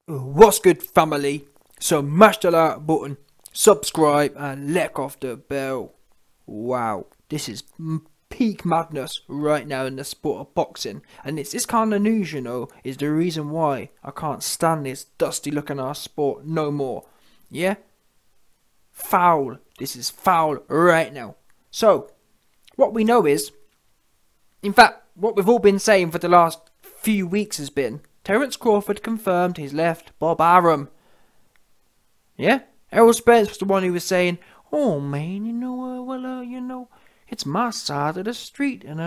What's good, family? So mash the like button, subscribe and let off the bell. Wow, this is peak madness right now in the sport of boxing, and it's this kind of news, is the reason why I can't stand this dusty looking ass sport no more. Yeah? Foul. This is foul right now. So, what we know is, in fact, what we've all been saying for the last few weeks has been, Terence Crawford confirmed he's left Bob Arum. Yeah? Errol Spence was the one who was saying, oh man, it's my side of the street, and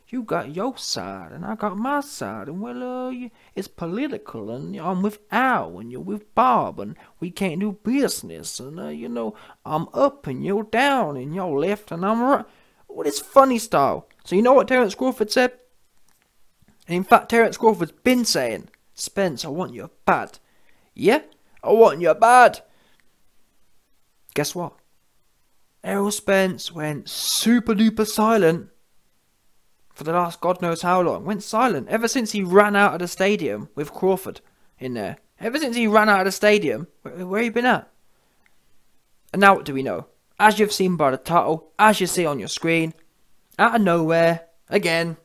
you got your side, and I got my side, and it's political, and I'm with Al, and you're with Bob, and we can't do business, and I'm up, and you're down, and you're left, and I'm right. All this funny style. So you know what Terence Crawford said? And in fact, Terence Crawford's been saying, Spence, I want you bad. Yeah? I want you bad. Guess what? Errol Spence went super duper silent for the last God knows how long. Went silent ever since he ran out of the stadium with Crawford in there. Ever since he ran out of the stadium, where you been at? And now what do we know? As you've seen by the title, as you see on your screen, out of nowhere, again,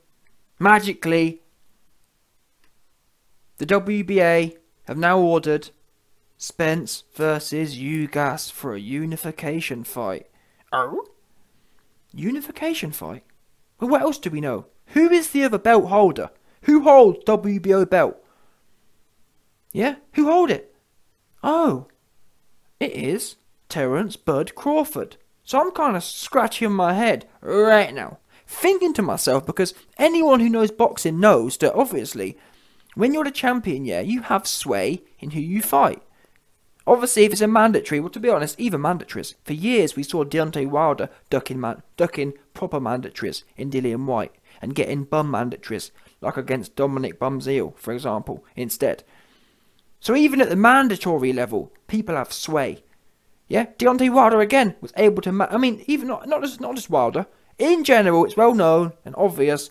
magically, the WBA have now ordered Spence versus UGAS for a unification fight. Oh? Unification fight? Well, what else do we know? Who is the other belt holder? Who holds WBO belt? Yeah? Who hold it? Oh. It is Terence Bud Crawford. So I'm kind of scratching my head right now, thinking to myself, because anyone who knows boxing knows that obviously, when you're the champion, yeah, you have sway in who you fight. Obviously, if it's a mandatory, well, to be honest, even mandatories. For years, we saw Deontay Wilder ducking proper mandatories in Dillian White and getting bum mandatories, like against Dominic Bumzeel, for example, instead. So even at the mandatory level, people have sway. Yeah, Deontay Wilder again was able to. Even not just Wilder. In general, it's well known and obvious.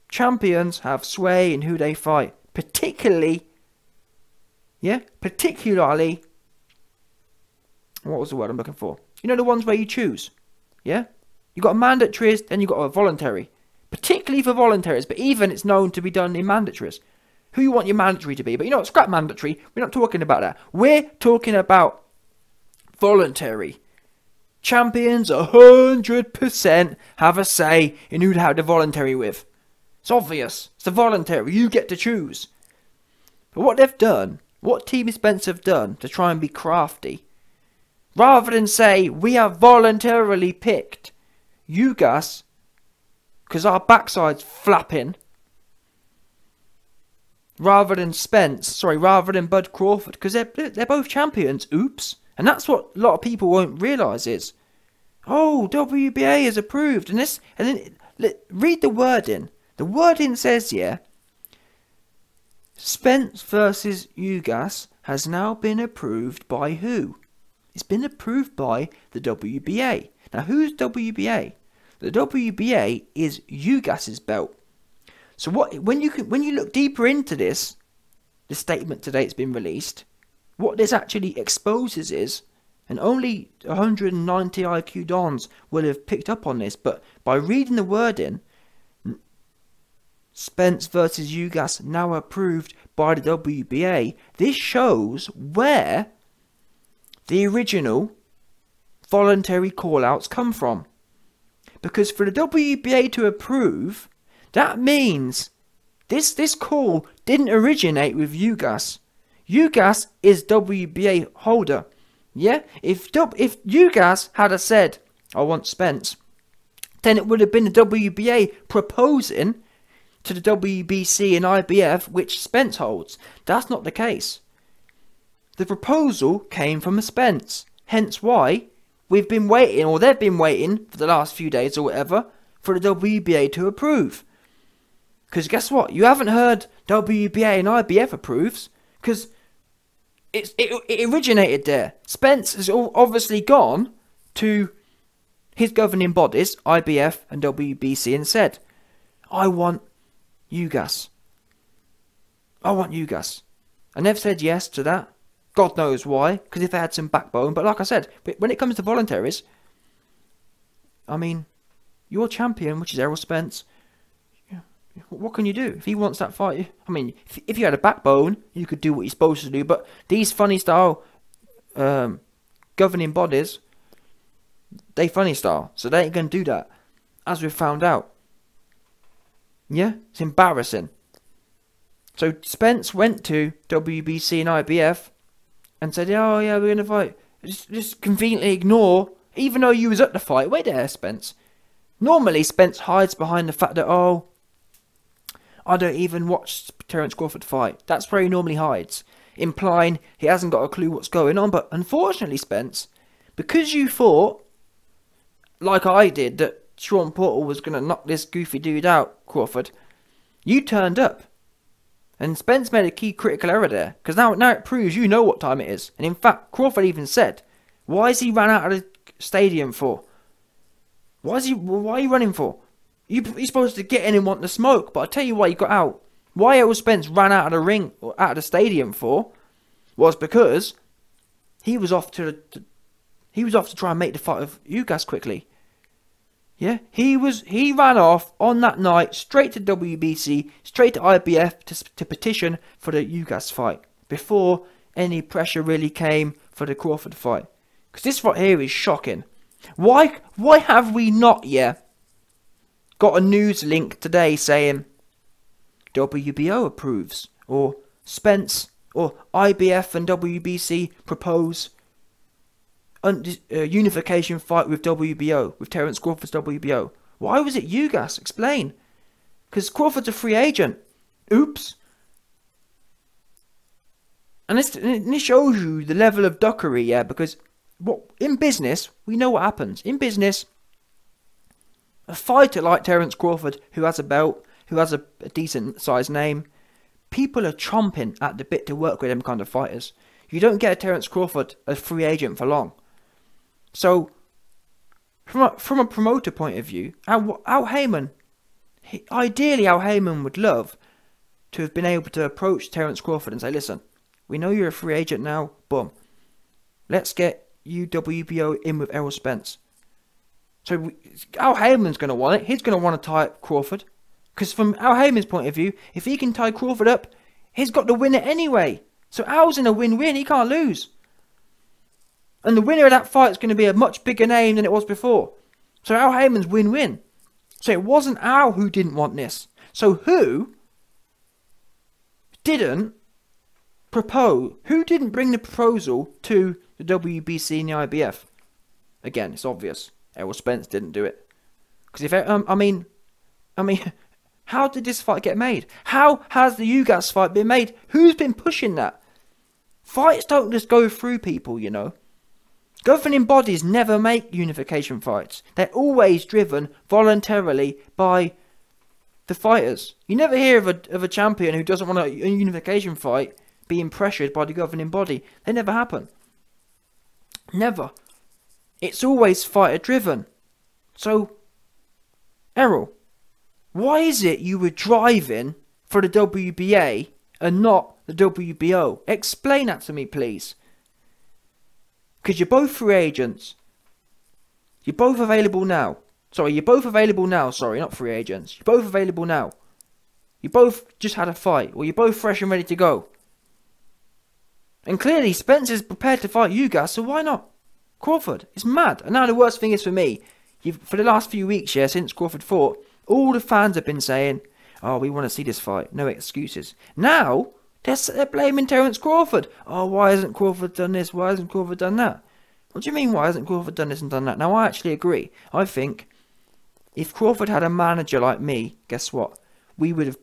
Champions have sway in who they fight, particularly. What was the word I'm looking for? You know, the ones where you choose. Yeah, you got a mandatories, then you got a voluntary. Particularly for voluntaries, but even it's known to be done in mandatories. Who you want your mandatory to be? But scrap mandatory. We're not talking about that. We're talking about voluntary. Champions 100% have a say in who to have the voluntary with. It's obvious. It's the voluntary. You get to choose. But what they've done, what Team Spence have done to try and be crafty, rather than say, we have voluntarily picked UGAS because our backside's flapping, rather than Bud Crawford, because they're both champions, oops. And that's what a lot of people won't realise is, oh, WBA is approved, and then read the wording. The wording says, yeah, Spence versus UGAS has now been approved by who? It's been approved by the WBA. Now, who's WBA? The WBA is UGAS's belt. So when you look deeper into this, the statement today it's been released, what this actually exposes is, and only 190 IQ dons will have picked up on this, but by reading the wording, Spence versus UGAS now approved by the WBA, this shows where the original voluntary call-outs come from. Because for the WBA to approve, that means this call didn't originate with UGAS. UGAS is WBA holder. Yeah? If UGAS had said, I want Spence, then it would have been the WBA proposing to the WBC and IBF, which Spence holds. That's not the case. The proposal came from a Spence. Hence why we've been waiting, or they've been waiting for the last few days or whatever, for the WBA to approve. Because guess what? You haven't heard WBA and IBF approves, because it originated there. Spence has obviously gone to his governing bodies, IBF and WBC, and said, I want UGAS. I want UGAS. And they've said yes to that. God knows why, because if they had some backbone. But like I said, when it comes to voluntaries, I mean, your champion, which is Errol Spence, what can you do? If he wants that fight, I mean, if you had a backbone, you could do what you're supposed to do. But these funny style governing bodies, they funny style. So they ain't going to do that, as we've found out. Yeah, it's embarrassing. So Spence went to WBC and IBF and said, oh yeah, we're going to fight. Just conveniently ignore, even though you was at the fight. Wait there, Spence. Normally, Spence hides behind the fact that, oh, I don't even watch Terence Crawford fight. That's where he normally hides, implying he hasn't got a clue what's going on. But unfortunately, Spence, because you thought, like I did, that Sean Portal was going to knock this goofy dude out, Crawford, you turned up. And Spence made a key critical error there, because now it proves you know what time it is. And in fact, Crawford even said, why is he ran out of the stadium for? Why are you running for? You're supposed to get in and want the smoke, but I'll tell you why you got out. Why Errol Spence ran out of the ring, or out of the stadium for, was because he was off to try and make the fight of UGAS quickly. Yeah, he ran off on that night straight to WBC, straight to IBF to petition for the UGAS fight before any pressure really came for the Crawford fight. Because this fight here is shocking. Why have we not yet got a news link today saying WBO approves, or Spence, or IBF and WBC propose unification fight with WBO, with Terence Crawford's WBO? Why was it UGAS? Explain. Because Crawford's a free agent. Oops. And this shows you the level of duckery, yeah, because in business, we know what happens. In business, a fighter like Terence Crawford, who has a belt, who has a decent sized name, people are chomping at the bit to work with them kind of fighters. You don't get a Terence Crawford a free agent for long. So, from a promoter point of view, Al Heyman, ideally Al Heyman would love to have been able to approach Terence Crawford and say, listen, we know you're a free agent now, boom. Let's get you WBO in with Errol Spence. So Al Heyman's going to want it. He's going to want to tie up Crawford. Because from Al Heyman's point of view, if he can tie Crawford up, he's got to win it anyway. So Al's in a win-win. He can't lose. And the winner of that fight is going to be a much bigger name than it was before. So Al Heyman's win-win. So it wasn't Al who didn't want this. So who didn't propose? Who didn't bring the proposal to the WBC and the IBF? Again, it's obvious. Errol Spence didn't do it. Because if I mean, how did this fight get made? How has the UGAS fight been made? Who's been pushing that? Fights don't just go through people, you know. Governing bodies never make unification fights. They're always driven voluntarily by the fighters. You never hear of a champion who doesn't want a unification fight being pressured by the governing body. They never happen. Never. It's always fighter driven. So, Errol, why is it you were driving for the WBA and not the WBO? Explain that to me, please. Because you're both free agents. You're both available now. Sorry, you're both available now. Sorry, not free agents. You're both available now. You both just had a fight. Or you're both fresh and ready to go. And clearly, Spence is prepared to fight UGAS, so why not Crawford? It's mad. And now the worst thing is for me, for the last few weeks, yeah, since Crawford fought, all the fans have been saying, oh, we want to see this fight. No excuses. Now, they're blaming Terence Crawford. Oh, why hasn't Crawford done this? Why hasn't Crawford done that? What do you mean, why hasn't Crawford done this and done that? Now, I actually agree. I think if Crawford had a manager like me, guess what? We would have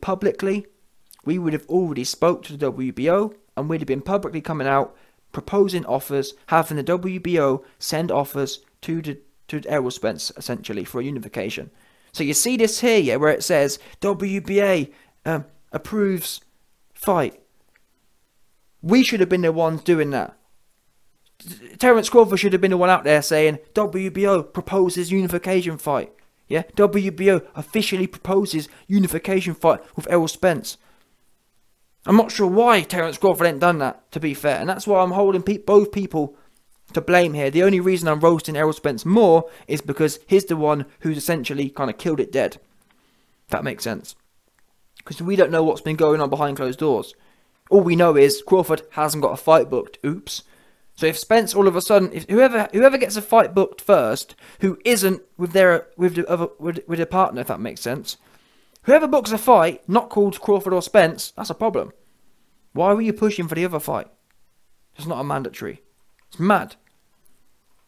already spoke to the WBO, and we'd have been publicly coming out, proposing offers, having the WBO send offers to Errol Spence, essentially, for a unification. So you see this here, yeah, where it says WBA approves fight. We should have been the ones doing that. Terence Crawford should have been the one out there saying WBO proposes unification fight. Yeah, WBO officially proposes unification fight with Errol Spence. I'm not sure why Terence Crawford ain't done that, to be fair. And that's why I'm holding both people to blame here. The only reason I'm roasting Errol Spence more is because he's the one who's essentially kind of killed it dead. If that makes sense. Because we don't know what's been going on behind closed doors. All we know is Crawford hasn't got a fight booked. Oops. So if Spence all of a sudden, if whoever gets a fight booked first, who isn't with their partner, if that makes sense, whoever books a fight not called Crawford or Spence, that's a problem. Why were you pushing for the other fight? It's not a mandatory. It's mad.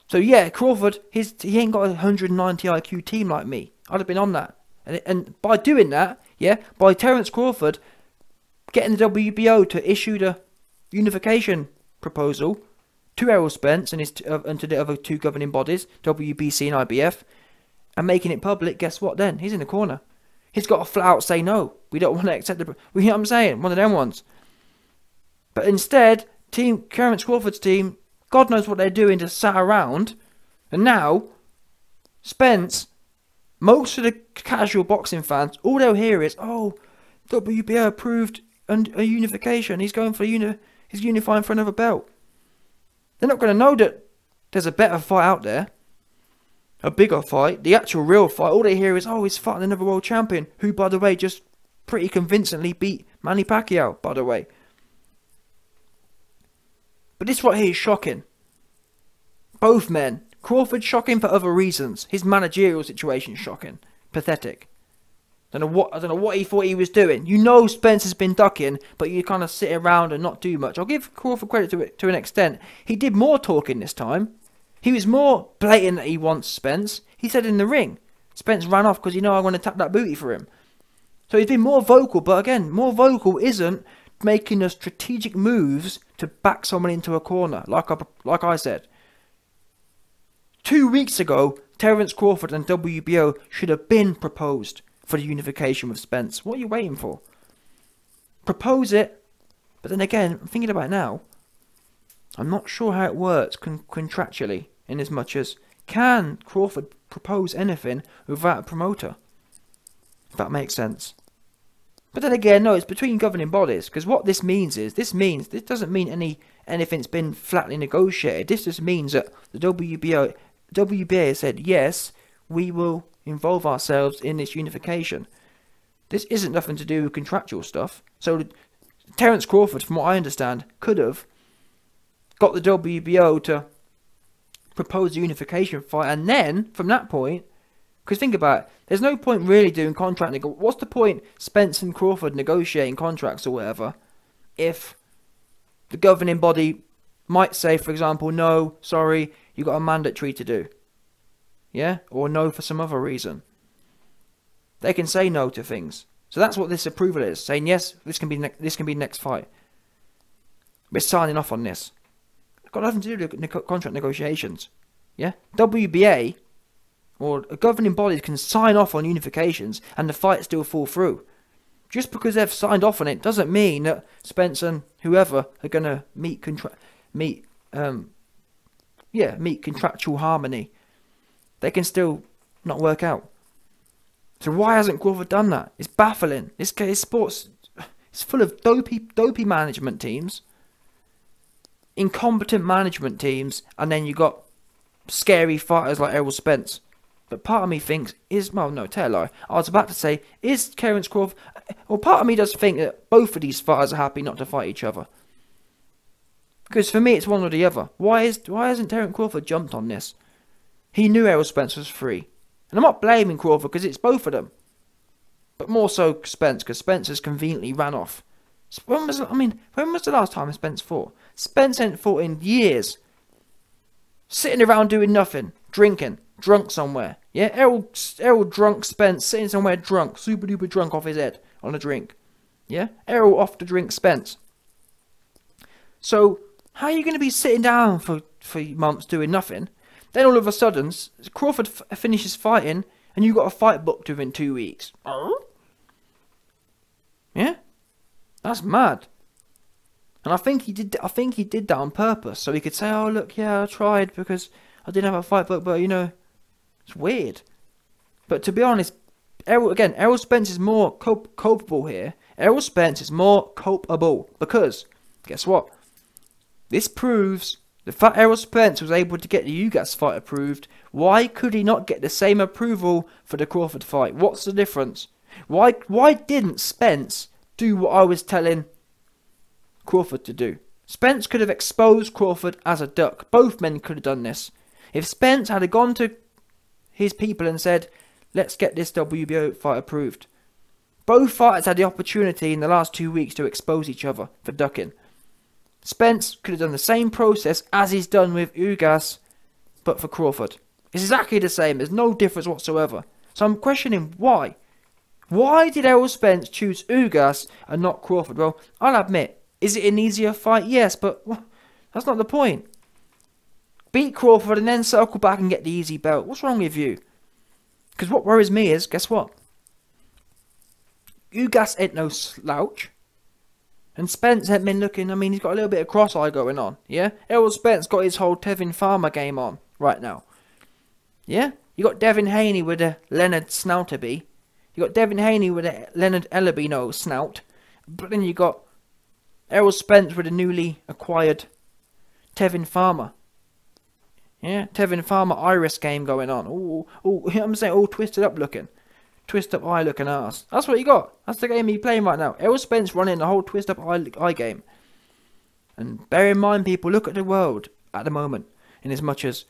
So yeah, Crawford, he ain't got a 190 IQ team like me. I'd have been on that. And by doing that, yeah, by Terence Crawford getting the WBO to issue the unification proposal to Errol Spence and to the other two governing bodies, WBC and IBF, and making it public, guess what then? He's in the corner. He's got to flat out say no. We don't want to accept the... You know what I'm saying? One of them ones. But instead, Terence Crawford's team, God knows what they're doing, just sat around. And now, Spence, most of the casual boxing fans, all they'll hear is, oh, WBO approved a unification. He's going for he's unifying for another belt. They're not going to know that there's a better fight out there. A bigger fight. The actual real fight. All they hear is, oh, he's fighting another world champion. Who, by the way, just pretty convincingly beat Manny Pacquiao, by the way. But this right here is shocking. Both men. Crawford shocking for other reasons. His managerial situation shocking. Pathetic. I don't know what he thought he was doing. You know Spence has been ducking, but you kind of sit around and not do much. I'll give Crawford credit to an extent. He did more talking this time. He was more blatant that he wants Spence. He said in the ring. Spence ran off because, I want to tap that booty for him. So he's been more vocal, but again, more vocal isn't making the strategic moves to back someone into a corner, like I said. 2 weeks ago, Terence Crawford and WBO should have been proposed for the unification with Spence. What are you waiting for? Propose it. But then again, I'm thinking about it now. I'm not sure how it works contractually, in as much as can Crawford propose anything without a promoter? If that makes sense. But then again, no, it's between governing bodies. Because what this means is, this doesn't mean anything's been flatly negotiated. This just means that the WBA has said, yes, we will involve ourselves in this unification. This isn't nothing to do with contractual stuff. So Terence Crawford, from what I understand, could have got the WBO to propose a unification fight, and then from that point, because think about it, there's no point really doing contract what's the point Spence and Crawford negotiating contracts or whatever if the governing body might say, for example, no, sorry, you got a mandatory to do. Yeah? Or no for some other reason. They can say no to things. So that's what this approval is. Saying, yes, this can be the next fight. We're signing off on this. It's got nothing to do with contract negotiations. Yeah? WBA or governing bodies can sign off on unifications and the fight still fall through. Just because they've signed off on it doesn't mean that Spence and whoever are going to meet contractual harmony. They can still not work out. So why hasn't Crawford done that? It's baffling. This sports is full of dopey management teams, incompetent management teams, and then you got scary fighters like Errol Spence. But part of me thinks, tell a lie. I was about to say, is Terence Crawford... Well, part of me does think that both of these fighters are happy not to fight each other. Because for me, it's one or the other. Why hasn't Terence Crawford jumped on this? He knew Errol Spence was free. And I'm not blaming Crawford because it's both of them. But more so Spence, because Spence has conveniently ran off. When was the last time Spence fought? Spence ain't fought in years. Sitting around doing nothing. Drinking. Drunk somewhere. Yeah, Errol drunk, Spence sitting somewhere drunk. Super duper drunk off his head on a drink. Yeah? Errol off to drink Spence. So, how are you going to be sitting down for months doing nothing? Then all of a sudden, Crawford finishes fighting, and you got a fight booked within 2 weeks. Oh? Yeah, that's mad. And I think he did that on purpose, so he could say, "Oh look, yeah, I tried because I didn't have a fight booked, but it's weird." But to be honest, Errol Spence is more culpable here. Errol Spence is more culpable because, guess what? This proves the fact Errol Spence was able to get the UGAS fight approved. Why could he not get the same approval for the Crawford fight? What's the difference? Why didn't Spence do what I was telling Crawford to do? Spence could have exposed Crawford as a duck. Both men could have done this. If Spence had gone to his people and said, let's get this WBO fight approved. Both fighters had the opportunity in the last 2 weeks to expose each other for ducking. Spence could have done the same process as he's done with UGAS, but for Crawford. It's exactly the same. There's no difference whatsoever. So I'm questioning why. Why did Errol Spence choose UGAS and not Crawford? Well, I'll admit, is it an easier fight? Yes, but that's not the point. Beat Crawford and then circle back and get the easy belt. What's wrong with you? Because what worries me is, guess what? UGAS ain't no slouch. And Spence ain't been looking, I mean, he's got a little bit of cross-eye going on, yeah? Errol Spence got his whole Tevin Farmer game on right now. Yeah? You got Devin Haney with a Leonard Snouterby. You got Devin Haney with a Leonard Ellaby snout. But then you got Errol Spence with a newly acquired Tevin Farmer. Yeah? Tevin Farmer Iris game going on. Ooh, I'm saying all twisted up looking. Twist up eye looking ass. That's what you got. That's the game he's playing right now. Errol Spence running the whole twist up eye game. And bear in mind, people, look at the world at the moment. In as much as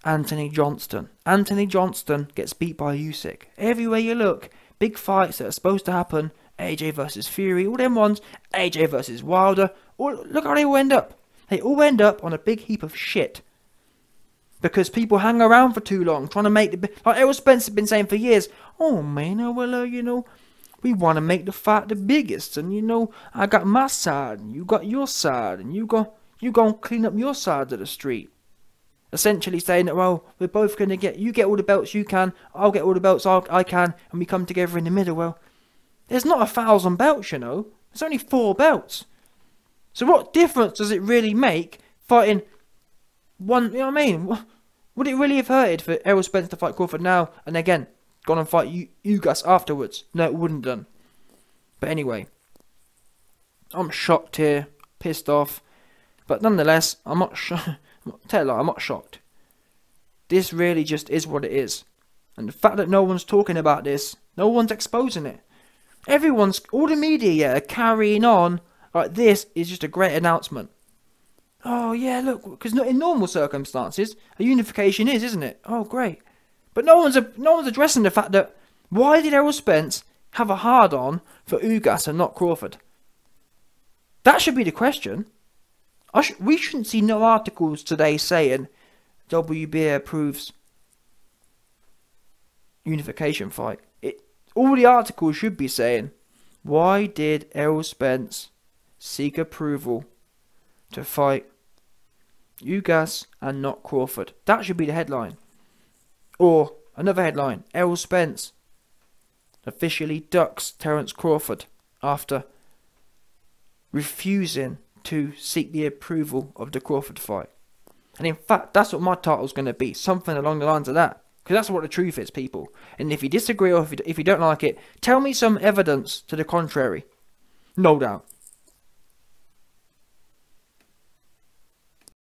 Anthony Johnston gets beat by Usyk. Everywhere you look, big fights that are supposed to happen. AJ versus Fury, all them ones. AJ versus Wilder. Look how they all end up. They all end up on a big heap of shit. Because people hang around for too long, trying to make the... Like Errol Spence has been saying for years, oh man, you know, we want to make the fight the biggest, and you know, I got my side, and you got your side, and you gonna clean up your side of the street. Essentially saying that, well, we're both going to get... You get all the belts you can, I'll get all the belts I can, and we come together in the middle. Well, there's not 1,000 belts, you know. There's only 4 belts. So what difference does it really make fighting... one, you know what I mean? Would it really have hurted for Errol Spence to fight Crawford now and again gone and fight UGAS afterwards? No, it wouldn't have done. But anyway, I'm shocked here, pissed off, but nonetheless, I'm not shocked. This really just is what it is, and the fact that no one's talking about this, no one's exposing it. All the media are carrying on like this is just a great announcement. Oh yeah, look, because in normal circumstances, a unification isn't it? Oh great, but no one's addressing the fact that why did Errol Spence have a hard-on for UGAS and not Crawford? That should be the question. We shouldn't see no articles today saying WBA approves unification fight. All the articles should be saying, why did Errol Spence seek approval to fight UGAS and not Crawford? That should be the headline. Or another headline, Errol Spence officially ducks Terence Crawford after refusing to seek the approval of the Crawford fight. And in fact, that's what my title's going to be, something along the lines of that. Because that's what the truth is, people. And if you disagree or if you don't like it, tell me some evidence to the contrary. No doubt.